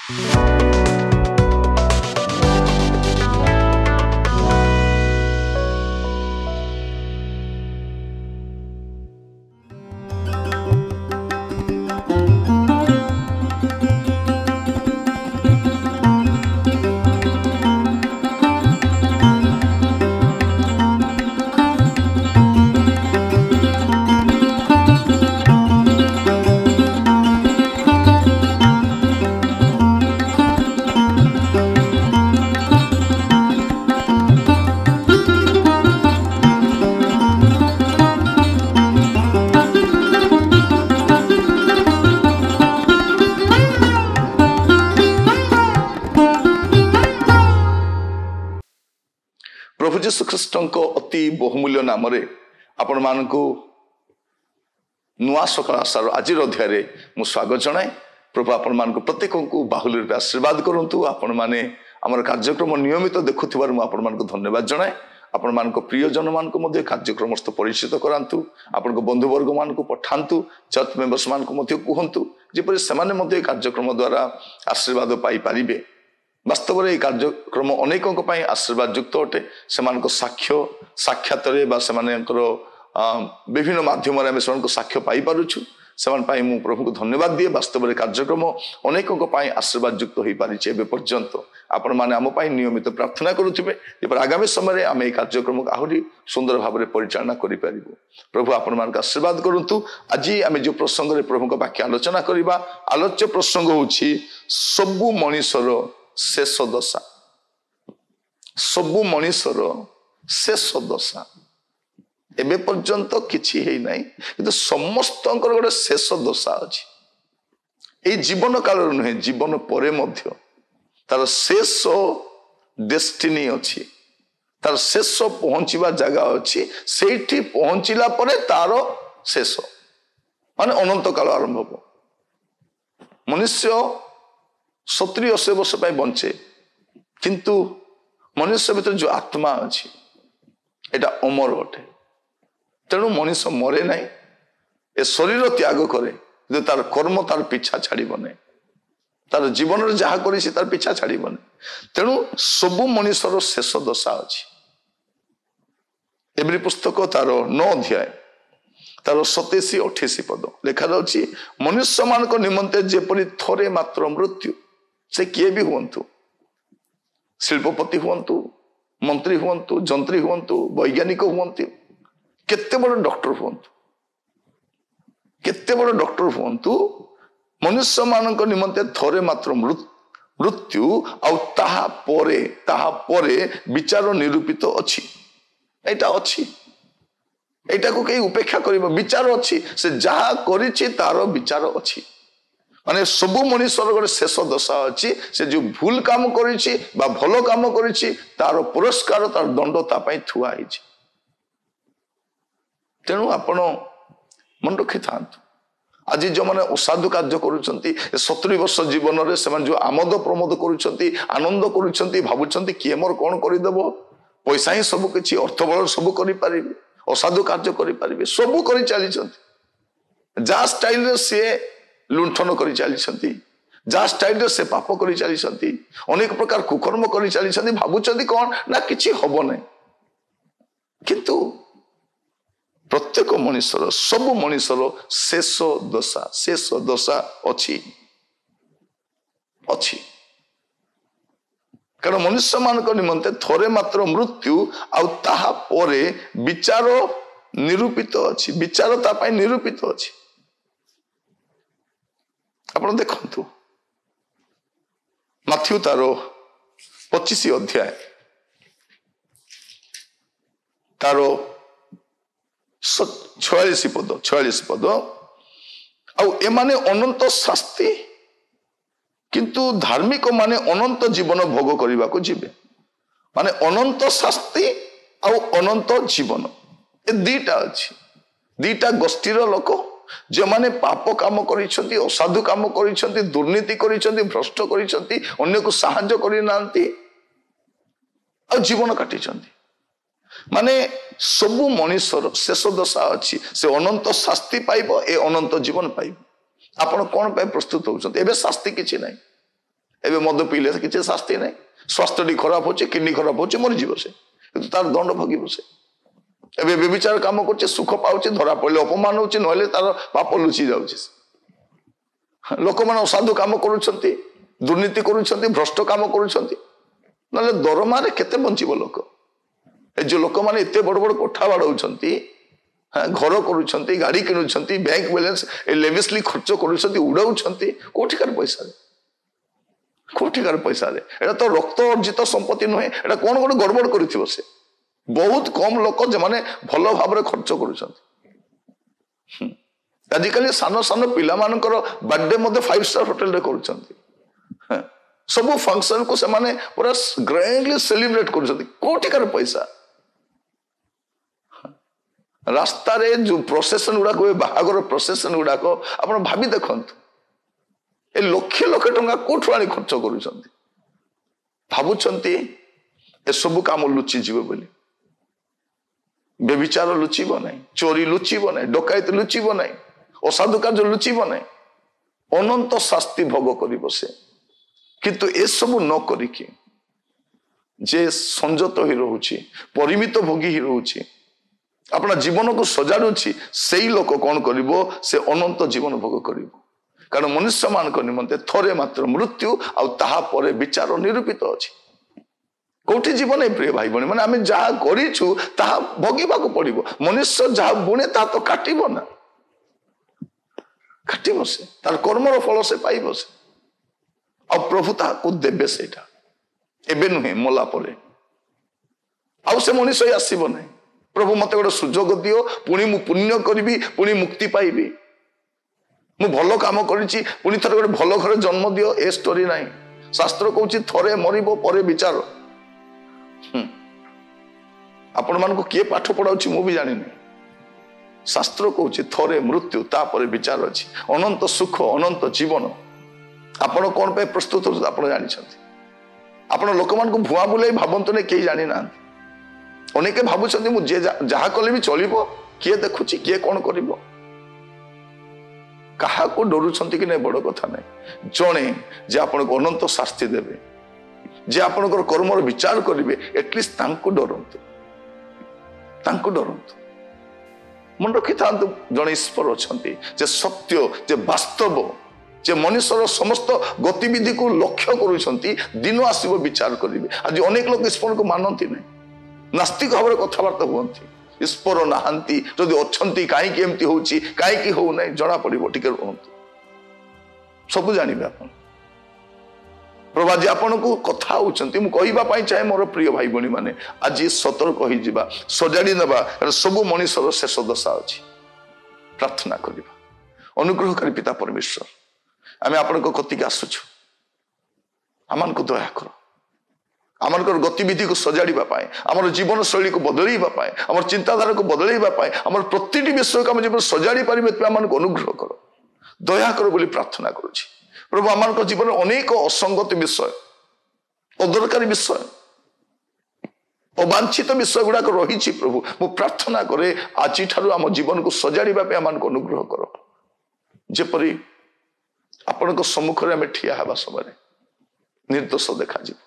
प्रभु जीशु ख्रीष्ट अति बहुमूल्य नाम आपण मानक नुआ सकाल आशार आज अध्याय मु स्वागत जनाए। प्रभु आपण मान प्रत्येक को बाहुल्य रूप आशीर्वाद करूँ। आपण मैंने आम कार्यक्रम नियमित देखुवर मुझे धन्यवाद जनाए। आपण मान प्रियजन मान कार्यक्रम परिचित करातु। आपण बंधुवर्ग मान पठातु। चर्च मेंबर्स मान कहतु जपरी से कार्यक्रम द्वारा आशीर्वाद पाई पारे। वास्तव में कार्यक्रम अनेकों आशीर्वाद युक्त अटे। से साक्ष्य साक्षात विभिन्न माध्यम साक्ष्य पाई पारुछु। से मु प्रभु को धन्यवाद दिए। वास्तव में कार्यक्रम अनेकों आशीर्वाद युक्त हो पारिछे। एबे पर्यंत आपण माने आम पाई नियमित प्रार्थना करुथिबे जेपर आगामी समय आम ए कार्यक्रम को आहुरी सुंदर भाव में परिचालना करि परिबो। प्रभु आपण मान आशीर्वाद करंतु। आज आम जो प्रसंग रे प्रभु को वाक्य आलोचना करिबा। आलोच्य प्रसंग होछि सबु मनुष्यर शेष दशा। सबु मनुष्यर शेष दशा एबे पर्यंत किछि हेई नाही किंतु समस्त गोटे शेष दशा अछि। ए जीवन काल नुहे जीवन परे मध्य तार शेष डेस्टिनी अछि। तार शेष पहुंचीबा जगह अछि। सेठी पहुंचीला परे तार शेष माने अनंत काल आरंभ हो। मनुष्य 70-80 वर्ष बंचे किंतु मनुष्य भीतर जो आत्मा अच्छी एटा अमर अटे। तेणु मनुष्य मरे नहीं। ए शरीर त्याग करे जो तार कर्म तार पीछा छाड़बने। तार जीवन में जहाँ कर तार पीछा छाड़बने। तेणु सबु मनुष्यर शेष दशा अच्छी। एवरी पुस्तक तार 9 अध्याय तार 27-28 पद लिखा जाउछि मनुष्य मान निमंते जेपरि थोरे मात्र मृत्यु से किए भी हुंतु। शिल्पपति हुंतु, मंत्री हुंतु, जंत्री हुंतु, वैज्ञानिक हुंतु, केते बड़ डॉक्टर हुंतु, केते बड़ डॉक्टर हुंतु, मनुष्य मानक निमंते थोरे मात्र मृत्यु आउ ताहा परे विचार निरूपित अछि। एटा अछि। एटा को कई उपेक्षा करिबो। विचार अछि। से जहा करिछि तार विचार अछि। माने सबु मनुष्यर गोटे शेष दशा अच्छी। से जो भूल काम करिछि बा भलो काम करिछि तार पुरस्कार तार दंड ता पई थुआ हिछि। तेणु आपण मन रखि थांतु। आज जो माने असाधु कार्य करूछंती 70 वर्ष जीवन रे से जो आमोद प्रमोद करूछंती आनंद करूछंती भाबुछंती किए मोर कोन करि देबो पैसा ही सब किछि अर्थ बल सब करि परिबे असाधु कार्य करि परिबे सब करि चली छंती। जा स्टाइल रे से लुंठन करि चली छंती। जा स्टाइल रे से पाप करि चली छंती। अनेक प्रकार कुकर्म करि चली छंती। भाबुछंती कोन ना किछि हबो नै। किंतु प्रत्येक मनुष्यर सब मनुष्यर शेष दशा अछि। कारण मनुष्य मानक निमंते थोरे मात्र मृत्यु आउ ताहा परे विचार निरूपित अछि। विचार ता पई निरूपित अछि। आपण देखंतु माथ्यू तार 25 अध्याय तार 46 पद आउ एमाने अनंत शास्ति किंतु धार्मिक माने अनंत जीवन भोग करने को जीवे। माने अनंत शास्ति आउ अनंत जीवन ए दीटा अच्छी। दीटा गोष्ठीर लोक जो माने पाप काम करिसेंती असाधु काम करिसेंती दुर्नीति करिसेंती भ्रष्ट करिसेंती अन्य को सहाय्य करि नांती आ जीवन काटिसेंती। माने सबु मनुष्यर शेष दशा अच्छी। से अनंत शास्ति पाइब ए अनंत जीवन पाइब। आपण कोन पे प्रस्तुत होउछंती एबे शास्ति किछि नै। ଏବେ ମଦ ପିଇଲେ କିଛି ଶାସ୍ତି ନାହିଁ। ସ୍ୱାସ୍ଥ୍ୟଟି ଖରାପ ହଉଛି, କିଡନୀ ଖରାପ ହଉଛି, ମରିଯିବ ସେ, କିନ୍ତୁ ତାର ଦଣ୍ଡ ଭୋଗିବ ସେ। ଏବେ ବ୍ୟଭିଚାର କାମ କରୁଛି, ସୁଖ ପାଉଛି, ଧରା ପଡ଼ିଲେ ଅପମାନ ହଉଛି, ନହେଲେ ତାର ପାପ ଲୁଚି ଯାଉଛି। ଲୋକମାନେ ଅସାଧୁ କାମ କରୁଛନ୍ତି, ଦୁର୍ନୀତି କରୁଛନ୍ତି, ଭ୍ରଷ୍ଟ କାମ କରୁଛନ୍ତି, ନହେଲେ ଦରମାରେ କେତେ ବଞ୍ଚିବ ଲୋକ? ଏ ଯୋଉ ଲୋକମାନେ ଏତେ ବଡ ବଡ କୋଠା ବାଡଉଛନ୍ତି, ଘର କରୁଛନ୍ତି, ଗାଡି କିଣୁଛନ୍ତି, ବ୍ୟାଙ୍କ ବାଲାନ୍ସ ଲେଭିସଲି ଖର୍ଚ୍ଚ କରୁଛନ୍ତି, ଉଡାଉଛନ୍ତି, କୋଉଠିକାର ପଇସାରେ? କୋଉଠିକାର ପଇସାରେ? ଏଟା ତ ରକ୍ତ ଅର୍ଜିତ ସମ୍ପତ୍ତି ନୁହେଁ, ଏଟା କଣ ଗୋଟେ ଗଡବଡ କରିଥିବ ସେ। ବହୁତ କମ ଲୋକ ଯେମାନେ ଭଲ ଭାବରେ ଖର୍ଚ୍ଚ କରୁଛନ୍ତି। ଆଜିକାଲି ସାନ ସାନ ପିଲାମାନଙ୍କର ବାର୍ଥଡେ ମଧ୍ୟ 5 ଷ୍ଟାର ହୋଟେଲରେ କରୁଛନ୍ତି। ସବୁ ଫଙ୍କସନକୁ ସେମାନେ ପୁରା ଗ୍ରାଣ୍ଡଲି ସେଲିବ୍ରେଟ କରୁଛନ୍ତି। କୋଉଠିକାର ପଇସା? ରାସ୍ତାରେ ଯୋଉ ପ୍ରସେସନ ଗୁଡାକ ହୁଏ, ବାହାଘର ପ୍ରସେସନ ଗୁଡାକ ଆପଣ ଭାବି ଦେଖନ୍ତୁ, ଏ ଲକ୍ଷ ଲକ୍ଷ ଟଙ୍କା କୋଉଠୁ ଆଣି ଖର୍ଚ୍ଚ କରୁଛନ୍ତି? ଭାବୁଛନ୍ତି ଏସବୁ କାମ ଲୁଚିଯିବ ବୋଲି? ବ୍ୟଭିଚାର ଲୁଚିବ ନାହିଁ, ଚୋରି ଲୁଚିବ ନାହିଁ, ଡକାୟତି ଲୁଚିବ ନାହିଁ, ଅସାଧୁ କାର୍ଯ୍ୟ ଲୁଚିବ ନାହିଁ। ଅନନ୍ତ ଶାସ୍ତି ଭୋଗ କରିବ ସେ। କିନ୍ତୁ ଏସବୁ ନ କରିକି ଯେ ସଂଯତ ହେଇ ରହୁଛି, ପରିମିତ ଭୋଗୀ ହେଇ ରହୁଛି, ଆପଣ ଜୀବନକୁ ସଜାଡୁଛି, ସେଇ ଲୋକ କଣ କରିବ? ସେ ଅନନ୍ତ ଜୀବନ ଭୋଗ କରିବ। କାରଣ ମନୁଷ୍ୟ ମାନଙ୍କ ନିମନ୍ତେ ଥରେ ମାତ୍ର ମୃତ୍ୟୁ, ଆଉ ତାହା ପରେ ବିଚାର ନିରୂପିତ ଅଛି। କୋଉଠି ଜୀବନ? ପ୍ରିୟ ଭାଇ ଭଉଣୀ ମାନେ, ଆମେ ଯାହା କରିଛୁ ତାହା ଭୋଗିବାକୁ ପଡିବ। ମନୁଷ୍ୟ ଯାହା ବୁଣେ ତାହା ତ କାଟିବ ନା, କାଟିବ ସେ, ତାର କର୍ମର ଫଳ ସେ ପାଇବ ସେ। ଆଉ ପ୍ରଭୁ ତାହାକୁ ଦେବେ ସେଇଟା, ଏବେ ନୁହେଁ, ମଲା ପରେ। ଆଉ ସେ ମଣିଷ ଆସିବ ନାହିଁ। ପ୍ରଭୁ ମତେ ଗୋଟେ ସୁଯୋଗ ଦିଅ, ପୁଣି ମୁଁ ପୁଣ୍ୟ କରିବି, ପୁଣି ମୁକ୍ତି ପାଇବି। ମୁଁ ଭଲ କାମ କରିଛି, ପୁଣି ଥରେ ଗୋଟେ ଭଲ ଘରେ ଜନ୍ମ ଦିଅ, ଏ ଷ୍ଟୋରି ନାହିଁ। ଶାସ୍ତ୍ର କହୁଛି ଥରେ ମରିବ, ପରେ ବିଚାର। ଆପଣ ମାନଙ୍କୁ କିଏ ପାଠ ପଢାଉଛି ମୁଁ ବି ଜାଣିନି। ଶାସ୍ତ୍ର କହୁଛି ଥରେ ମୃତ୍ୟୁ, ତାପରେ ବିଚାର ଅଛି। ଅନନ୍ତ ସୁଖ, ଅନନ୍ତ ଜୀବନ। ଆପଣ କଣ ପାଇଁ ପ୍ରସ୍ତୁତ ହଉଛନ୍ତି ଆପଣ ଜାଣିଛନ୍ତି? ଆପଣ ଲୋକମାନଙ୍କୁ ଭୁଆଁ ବୁଲେଇ ଭାବନ୍ତୁ ନାହିଁ, କେହି ଜାଣିନାହାନ୍ତି। ଅନେକ ଭାବୁଛନ୍ତି ମୁଁ ଯାହା କଲେ ବି ଚଳିବ, କିଏ ଦେଖୁଛି, କିଏ କଣ କରିବ। କାହାକୁ ଡରୁଛନ୍ତି କି ନାଇଁ ବଡ କଥା ନାହିଁ। ଜଣେ ଯେ ଆପଣଙ୍କୁ ଅନନ୍ତ ଶାସ୍ତି ଦେବେ, ଯେ ଆପଣଙ୍କର କର୍ମର ବିଚାର କରିବେ, ଏଟଲିଷ୍ଟ ତାଙ୍କୁ ଡରନ୍ତୁ, ତାଙ୍କୁ ଡରନ୍ତୁ। ମନେ ରଖିଥାନ୍ତୁ, ଜଣେ ଈଶ୍ୱର ଅଛନ୍ତି ଯେ ସତ୍ୟ, ଯେ ବାସ୍ତବ, ଯେ ମଣିଷର ସମସ୍ତ ଗତିବିଧିକୁ ଲକ୍ଷ୍ୟ କରୁଛନ୍ତି। ଦିନ ଆସିବ ବିଚାର କରିବେ। ଆଜି ଅନେକ ଲୋକ ଈଶ୍ୱରକୁ ମାନନ୍ତି ନାହିଁ, ନାସ୍ତିକ ଭାବରେ କଥାବାର୍ତ୍ତା ହୁଅନ୍ତି। ଈଶ୍ୱର ନାହାନ୍ତି, ଯଦି ଅଛନ୍ତି କାହିଁକି ଏମିତି ହଉଛି, କାହିଁକି ହଉନାହିଁ, ଜଣା ପଡିବ। ଟିକେ ରୁହନ୍ତୁ, ସବୁ ଜାଣିବେ ଆପଣ। ପ୍ରଭୁ ଆଜି ଆପଣଙ୍କୁ କଥା ହଉଛନ୍ତି। ମୁଁ କହିବା ପାଇଁ ଚାହେଁ ମୋର ପ୍ରିୟ ଭାଇ ଭଉଣୀ ମାନେ, ଆଜି ସତର୍କ ହେଇଯିବା, ସଜାଡି ନେବା। ସବୁ ମଣିଷର ଶେଷ ଦଶା ଅଛି। ପ୍ରାର୍ଥନା କରିବା। ଅନୁଗ୍ରହକାରୀ ପିତା ପରମେଶ୍ୱର, ଆମେ ଆପଣଙ୍କ କତିକି ଆସୁଛୁ, ଆମମାନଙ୍କୁ ଦୟା କର। ଆମଙ୍କର ଗତିବିଧିକୁ ସଜାଡ଼ିବା ପାଇଁ, ଆମର ଜୀବନ ଶୈଳୀକୁ ବଦଳେଇବା ପାଇଁ, ଆମର ଚିନ୍ତାଧାରାକୁ ବଦଳେଇବା ପାଇଁ, ଆମର ପ୍ରତିଟି ବିଷୟକୁ ଆମ ଜୀବନ ସଜାଡ଼ି ପାରିବେ, ତୁମେ ଆମମାନଙ୍କୁ ଅନୁଗ୍ରହ କର, ଦୟା କର ବୋଲି ପ୍ରାର୍ଥନା କରୁଛି। ପ୍ରଭୁ ଆମମାନଙ୍କ ଜୀବନରେ ଅନେକ ଅସଙ୍ଗତି ବିଷୟ, ଅଦରକାରୀ ବିଷୟ, ଅବାଞ୍ଛିତ ବିଷୟ ଗୁଡାକ ରହିଛି। ପ୍ରଭୁ ମୁଁ ପ୍ରାର୍ଥନା କରେ, ଆଜିଠାରୁ ଆମ ଜୀବନକୁ ସଜାଡ଼ିବା ପାଇଁ ଆମମାନଙ୍କୁ ଅନୁଗ୍ରହ କର, ଯେପରି ଆପଣଙ୍କ ସମ୍ମୁଖରେ ଆମେ ଠିଆ ହେବା ସମୟରେ ନିର୍ଦ୍ଦୋଷ ଦେଖାଯିବ।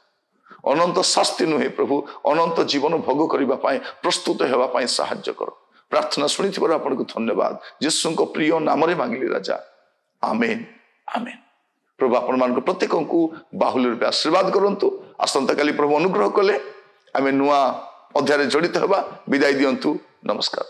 ଅନନ୍ତ ଶାସ୍ତି ନୁହେଁ ପ୍ରଭୁ, ଅନନ୍ତ ଜୀବନ ଭୋଗ କରିବା ପାଇଁ ପ୍ରସ୍ତୁତ ହେବା ପାଇଁ ସାହାଯ୍ୟ କର। ପ୍ରାର୍ଥନା ଶୁଣିଥିବାରୁ ଆପଣଙ୍କୁ ଧନ୍ୟବାଦ। ଯୀଶୁଙ୍କ ପ୍ରିୟ ନାମରେ ମାଗିଲି ରାଜା, ଆମେନ୍, ଆମେନ୍। ପ୍ରଭୁ ଆପଣମାନଙ୍କ ପ୍ରତ୍ୟେକଙ୍କୁ ବାହୁଲ୍ୟ ରୂପେ ଆଶୀର୍ବାଦ କରନ୍ତୁ। ଆସନ୍ତାକାଲି ପ୍ରଭୁ ଅନୁଗ୍ରହ କଲେ ଆମେ ନୂଆ ଅଧ୍ୟାୟରେ ଜଡ଼ିତ ହେବା। ବିଦାୟ ଦିଅନ୍ତୁ, ନମସ୍କାର।